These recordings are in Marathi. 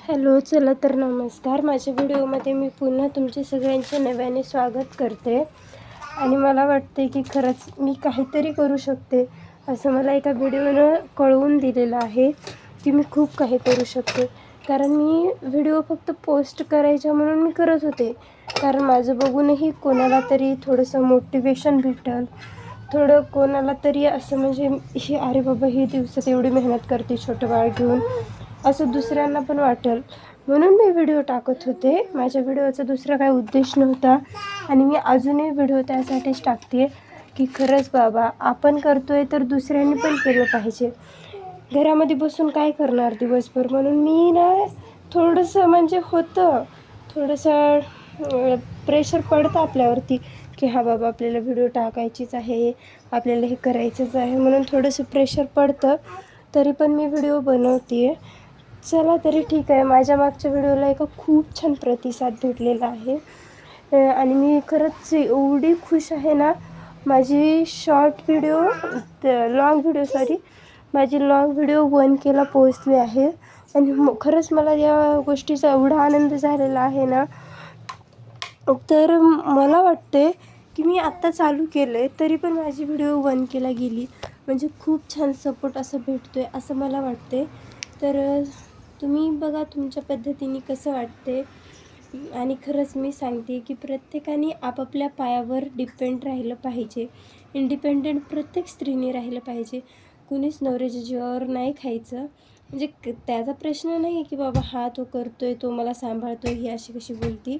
हॅलो, चला तर नमस्कार. माझ्या व्हिडिओमध्ये मी पुन्हा तुमचे सगळ्यांचे नव्याने स्वागत करते. आणि मला वाटते की खरंच मी काहीतरी करू शकते असं मला एका व्हिडिओनं कळवून दिलेलं आहे की मी खूप काही करू शकते. कारण मी व्हिडिओ फक्त पोस्ट करायच्या म्हणून मी करत होते, कारण माझं बघूनही कोणाला तरी थोडंसं मोटिवेशन भेटेल, थोडं कोणाला तरी असं म्हणजे ही अरे बाबा ही दिवसात एवढी मेहनत करते छोटं बाळ घेऊन, असं दुसऱ्यांना पण वाटेल म्हणून मी व्हिडिओ टाकत होते. माझ्या व्हिडिओचा दुसरा काही उद्देश नव्हता आणि मी अजूनही व्हिडिओ त्यासाठीच टाकते की खरंच बाबा आपण करतोय तर दुसऱ्यांनी पण केलं पाहिजे. घरामध्ये बसून काय करणार दिवसभर, म्हणून मी ना थोडंसं म्हणजे होतं थोडंसं प्रेशर पडतं आपल्यावरती की हा बाबा आपल्याला व्हिडिओ टाकायचीच आहे, आपल्याला हे करायचंच आहे, म्हणून थोडंसं प्रेशर पडतं. तरी पण मी व्हिडिओ बनवते आहे. चला तरी ठीक आहे. माझ्या मागच्या व्हिडिओला एका खूप छान प्रतिसाद भेटलेला आहे आणि मी खरंच एवढी खुश आहे ना. माझी माझी लॉंग व्हिडिओ 1K पोहोचली आहे आणि खरंच मला या गोष्टीचा एवढा आनंद झालेला आहे ना. तर मला वाटते की मी आत्ता चालू केलं आहे तरी पण माझी व्हिडिओ 1K गेली, म्हणजे खूप छान सपोर्ट असं भेटतो आहे असं मला वाटते. तर तुम्ही बघा तुमच्या पद्धतीने कसं वाटते. आणि खरंच मी सांगते की प्रत्येकाने आपापल्या पायावर डिपेंड राहिलं पाहिजे, इंडिपेंडेंट प्रत्येक स्त्रीने राहिलं पाहिजे. कुणीच नवऱ्याच्या जीवावर नाही खायचं. म्हणजे त्याचा प्रश्न नाही आहे की बाबा हा तो करतोय तो मला सांभाळतो ही अशी कशी बोलती,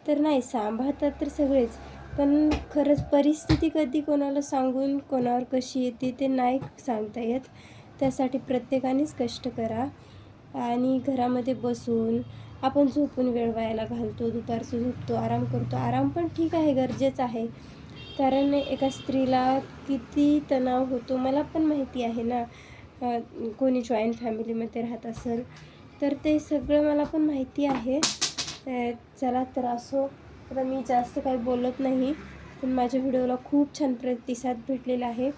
तर नाही सांभाळतात तर सगळेच, पण खरंच परिस्थिती कधी कोणाला सांगून कोणावर कशी येते ते नाही सांगता येत. त्यासाठी प्रत्येकानेच कष्ट करा. आणि घरामध्ये बसून आपण झोपून वेळ वायाला घालतो, दुपारचं झोपतो, आराम करतो. आराम पण ठीक आहे, गरजेचं आहे, कारण एका स्त्रीला किती तणाव होतो मला पण माहिती आहे ना. कोणी जॉईंट फॅमिलीमध्ये राहत असेल तर ते सगळं मला पण माहिती आहे. चला तर असो, आता मी जास्त काही बोलत नाही, पण माझ्या व्हिडिओला खूप छान प्रतिसाद भेटलेला आहे,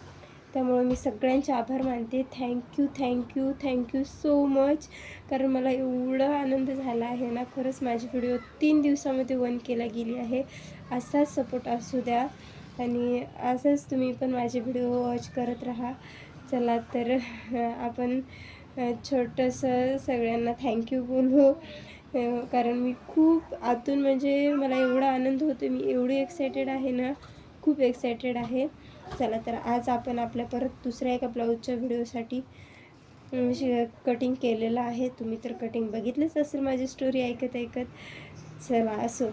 त्यामुळे मी सगळ्यांचे आभार मानते. Thank you so much. कारण मला एवढा आनंद झाला आहे ना. खरंच माझी व्हिडिओ 3 दिवसामध्ये 1K गेली आहे. असाच सपोर्ट असू द्या आणि असंच तुम्ही पण माझे व्हिडिओ वॉच करत राहा. चला तर आपण छोटंसं सगळ्यांना थँक्यू बोलू, कारण मी खूप आतून म्हणजे मला एवढा आनंद होतो, मी एवढी एक्सायटेड आहे ना, खूप एक्सायटेड आहे. चला तर आज आपण आपल्या परत दुसऱ्या एका ब्लाऊजच्या व्हिडिओसाठी कटिंग केलेलं आहे. तुम्ही तर कटिंग बघितलंच असेल माझी स्टोरी ऐकत ऐकत. चला असो,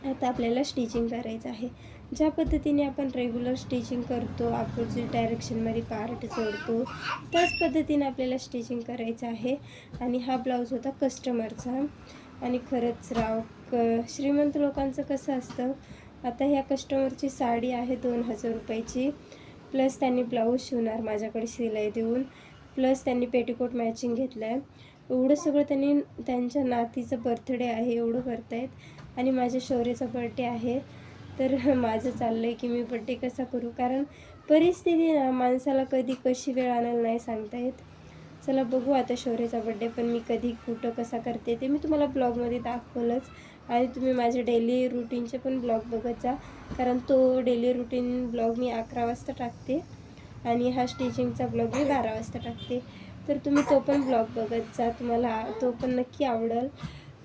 आता आपल्याला स्टिचिंग करायचं आहे. ज्या पद्धतीने आपण रेग्युलर स्टिचिंग करतो, अपोजिट डायरेक्शनमध्ये पार्ट जोडतो, त्याच पद्धतीने आपल्याला स्टिचिंग करायचं आहे. आणि हा ब्लाऊज होता कस्टमरचा. आणि खरंच श्रीमंत लोकांचं कसं असतं, आता ह्या कस्टमरची साडी आहे 2000 रुपयाची, प्लस त्यांनी ब्लाऊज शिवणार माझ्याकडे शिलाई देऊन, प्लस त्यांनी पेटीकोट मॅचिंग घेतलं आहे. एवढं सगळं त्यांनी, त्यांच्या नातीचं बर्थडे आहे एवढं करतायत, आणि माझ्या शौर्याचा बर्थडे आहे. तर माझं चाललं आहे की मी बड्डे कसा करू, कारण परिस्थिती ना माणसाला कधी कशी वेळ आणायला नाही सांगता येत. चला बघू आता शौर्याचा बड्डे पण मी कधी कुठं कसा करते ते मी तुम्हाला ब्लॉगमध्ये दाखवलंच. आणि तुम्ही माझे डेली रुटीनचे पण ब्लॉग बघत जा, कारण तो डेली रुटीन ब्लॉग मी 11 वाजता टाकते आणि हा स्टिचिंगचा ब्लॉग मी 12 वाजता टाकते. तर तुम्ही तो पण ब्लॉग बघत जा, तुम्हाला तो पण नक्की आवडेल.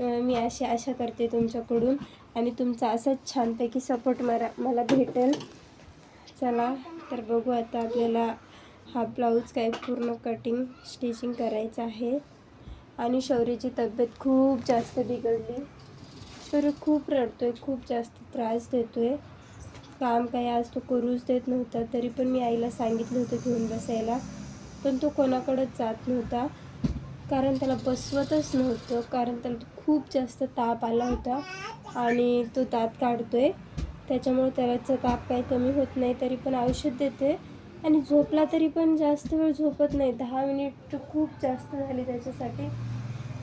मी अशी आशा करते तुमच्याकडून, आणि तुमचा असंच छानपैकी सपोर्ट मला भेटेल. चला तर बघू आता आपल्याला हा ब्लाऊज काय पूर्ण कटिंग स्टिचिंग करायचं आहे. आणि शौर्याची तब्येत खूप जास्त बिघडली. शौर्य खूप रडतोय, खूप जास्त त्रास देतोय. काम काही आज तो करूच देत नव्हता, तरी पण मी आईला सांगितलं होतं घेऊन बसायला, पण तो कोणाकडंच जात नव्हता, कारण त्याला बसवतच नव्हतं, कारण त्याला खूप जास्त ताप आला होता आणि तो दात काढतोय, त्याच्यामुळे त्याचा ताप काही कमी होत नाही. तरी पण औषध देते आणि झोपला तरी पण जास्त वेळ झोपत नाही. 10 मिनिट खूप जास्त झाली त्याच्यासाठी,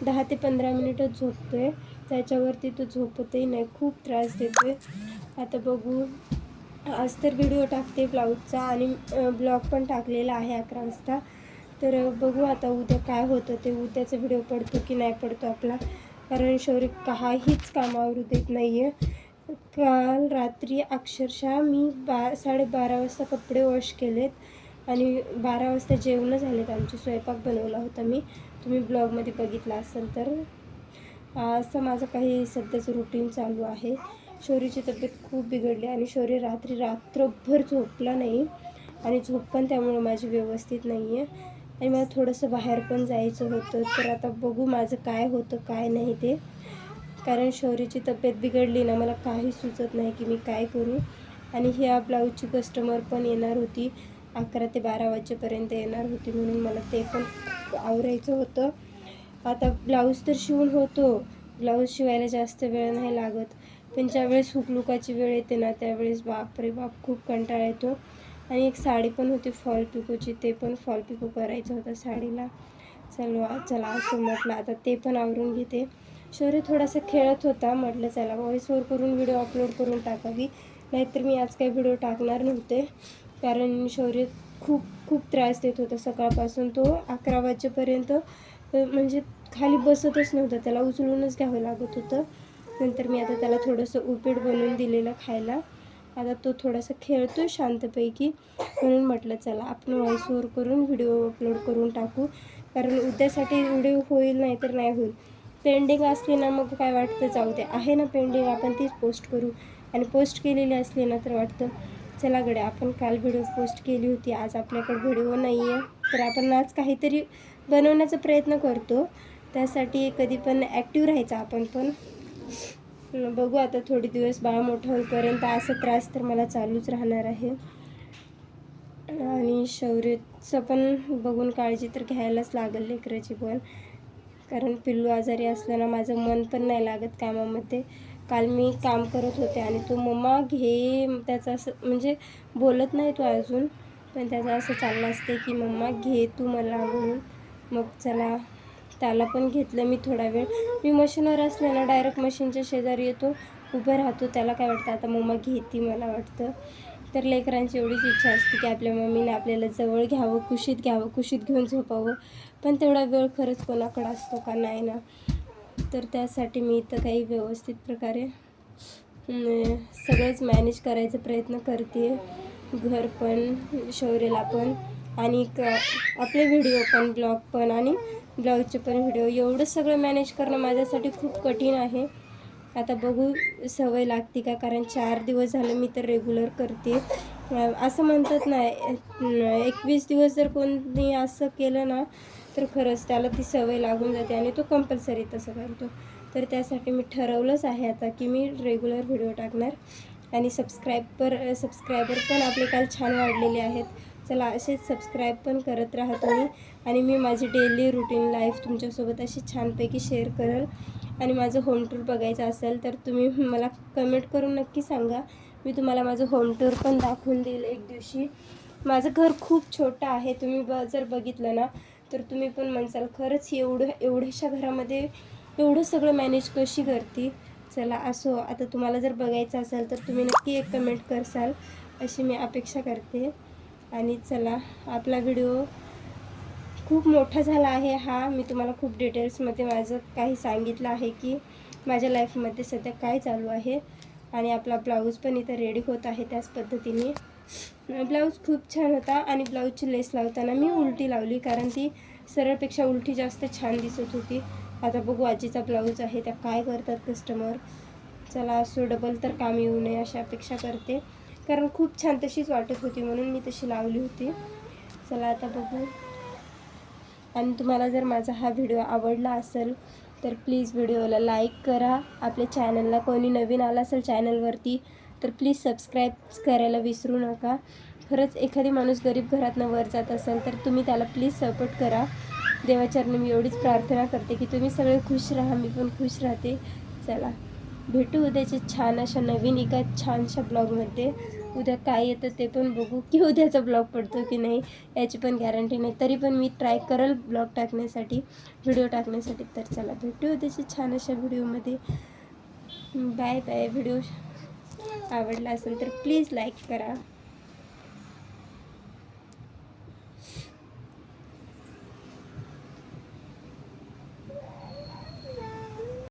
10 ते 15 मिनिटच झोपतोय, त्याच्यावरती तो झोपतही नाही, खूप त्रास देतोय. आता बघू, आज तर व्हिडिओ टाकते ब्लाऊजचा आणि ब्लॉग पण टाकलेला आहे 11 वाजता. तर बघू आता उद्या काय होतं ते, उद्याचा व्हिडिओ पडतो की नाही पडतो आपला, कारण शौर्य काहीच कामावर देत नाही आहे. काल रात्री अक्षरशः मी 12:30 वाजता कपडे वॉश केलेत आणि 12 वाजता जेवणं झालेत आमचे, स्वयंपाक बनवला होता मी, तुम्ही ब्लॉगमध्ये बघितला असेल तर. असं माझं काही सध्याचं रुटीन चालू आहे. शौर्यची तब्येत खूप बिघडली आणि शौर्य रात्रभर झोपला नाही आणि झोप पण त्यामुळे माझी व्यवस्थित नाही आहे आणि मला थोडंसं बाहेर पण जायचं होतं. तर आता बघू माझं काय होतं काय नाही ते, कारण शौर्यची तब्येत बिघडली ना, मला काही सुचत नाही की मी काय करू. आणि ह्या ब्लाऊजची कस्टमर पण येणार होती, 11 ते 12 वाजेपर्यंत येणार होती, म्हणून मला ते पण आवरायचं होतं. आता ब्लाऊज तर शिवून होतो, ब्लाऊज शिवायला जास्त वेळ नाही लागत, पण ज्यावेळेस हुकलुकाची वेळ येते ना, त्यावेळेस बापरे बाप खूप कंटाळा येतो. आणि एक साडी पण होती फॉल पिकोची, ते पण फॉल पिको करायचं होतं साडीला. चला असं म्हटलं आता ते पण आवरून घेते. शौर्य थोडासा खेळत होता, म्हटलं चला व्हॉइस ओव्हर करून व्हिडिओ अपलोड करून टाकावी, नाहीतर मी आज काही व्हिडिओ टाकणार नव्हते, कारण शौर्य खूप खूप त्रास देत होता सकाळपासून. तो 11 वाजेपर्यंत म्हणजे खाली बसतच नव्हता, त्याला उचलूनच घ्यावं लागत होतं. नंतर मी आता त्याला थोडंसं उपीट बनवून दिलेलं खायला. आता तो थोडासा खेळतो शांतपैकी, म्हणून म्हटलं चला आपण व्हॉइस ओव्हर करून व्हिडिओ अपलोड करून टाकू, कारण उद्यासाठी व्हिडिओ होईल नाही तर नाही होईल. पेंडिंग असली ना मग काय वाटतं जाऊ दे, आहे ना पेंडिंग आपण तीच पोस्ट करू, आणि पोस्ट केलेली असली ना तर वाटतं चला गड्या आपण काल व्हिडिओ पोस्ट केली होती, आज आपल्याकडे व्हिडिओ नाही आहे, तर आपण आज काहीतरी बनवण्याचा प्रयत्न करतो. त्यासाठी कधी पण ॲक्टिव्ह राहायचं आपण पण. बघू आता थोडे दिवस बाळ मोठं होईपर्यंत असा त्रास तर मला चालूच राहणार आहे. आणि शौर्यचं पण बघून काळजी तर घ्यायलाच लागेल लेकराची पण, कारण पिल्लू आजारी असल्यानं माझं मन पण नाही लागत कामामध्ये. काल मी काम करत होते आणि तो मम्मा घे, त्याचं असं म्हणजे बोलत नाही तो अजून, पण त्याचं असं चाललं असते की मम्मा घे तू मला म्हणून. मग चला त्याला पण घेतलं मी थोडा वेळ. मी मशीनवर असले ना डायरेक्ट मशीनच्या शेजारी येतो, उभं राहतो, त्याला काय वाटतं आता मम्मा घेती मला वाटतं. तर लेकरांची एवढीच इच्छा असते की आपल्या मम्मीने आपल्याला जवळ घ्यावं, कुशीत घ्यावं, कुशीत घेऊन झोपावं, पण तेवढा वेळ खरंच कोणाकडं असतो का नाही ना. तर त्यासाठी मी इथं काही व्यवस्थित प्रकारे सगळंच मॅनेज करायचा प्रयत्न करते, घर पण, शौर्यला पण, आणि आपले व्हिडिओ पण, ब्लॉग पण आणि ब्लाऊजचे पण व्हिडिओ, एवढं सगळं मॅनेज करणं माझ्यासाठी खूप कठीण आहे. आता बघू सवय लागते का, कारण 4 दिवस झाले मी तर रेग्युलर करते. असं म्हणतात ना 21 दिवस जर कोणी असं केलं ना तर खरंच त्याला ती सवय लागून जाते आणि तो कंपल्सरी तसं करतो. तर त्यासाठी मी ठरवलंच आहे आता की मी रेग्युलर व्हिडिओ टाकणार. आणि सबस्क्रायबर पण आपले काल छान वाढलेले आहेत. चला असेच सबस्क्राईब पण करत राहा तुम्ही, आणि मी माझी डेली रुटीन लाईफ तुमच्यासोबत अशी छानपैकी शेअर करेल. आणि माझं होम टूर बघायचं असेल तर तुम्ही मला कमेंट करून नक्की सांगा, मी तुम्हाला माझं होम टूर पण दाखवून देईल एक दिवशी. माझं घर खूप छोटं आहे, तुम्ही जर बघितलं ना तर तुम्ही पण म्हणसाल खरंच एवढ्याशा घरामध्ये एवढं सगळं मॅनेज कशी करते. चला असो, आता तुम्हाला जर बघायचं असेल तर तुम्ही नक्की एक कमेंट करसाल अशी मी अपेक्षा करते. आणि चला आपला व्हिडिओ खूप मोठा झाला आहे हा, मी तुम्हाला खूप डिटेल्समध्ये माझं काही सांगितलं आहे की माझ्या लाईफमध्ये सध्या काय चालू आहे. आणि आपला ब्लाऊज पण इथं रेडी होत आहे त्याच पद्धतीने. ब्लाऊज खूप छान होता आणि ब्लाऊजची लेस लावताना मी उलटी लावली, कारण ती सरळपेक्षा उलटी जास्त छान दिसत होती. आता बघू आजीचा ब्लाऊज आहे त्या काय करतात कस्टमर. चला असो, डबल तर काम येऊ नये अशी अपेक्षा करते, कारण खूप छान तशीच वाटत होती म्हणून मी तशी लावली होती. चला आता बघू. आणि तुम्हाला जर माझा हा व्हिडिओ आवडला असेल तर प्लीज व्हिडिओला लाईक करा. आपल्या चॅनलला कोणी नवीन आला असेल चॅनलवरती तर प्लीज सबस्क्राईब करायला विसरू नका. खरंच एखादी माणूस गरीब घरातनं वर जात असेल तर तुम्ही त्याला प्लीज सपोर्ट करा. देवाचरणी मी एवढीच प्रार्थना करते की तुम्ही सगळे खुश राहा, मी पण खुश राहते. चला भेटू उद्याच्या छान अशा नवीन एका छानशा ब्लॉगमध्ये. उद्या काय येतं ते पण बघू, की उद्याचा ब्लॉग पडतो की नाही याची पण गॅरंटी नाही, तरी पण मी ट्राय करेल ब्लॉग टाकण्यासाठी, व्हिडिओ टाकण्यासाठी. तर चला भेटू उद्याच्या छान अशा व्हिडिओमध्ये. Bye bye. व्हिडिओ आवडला असेल तर प्लीज लाईक करा.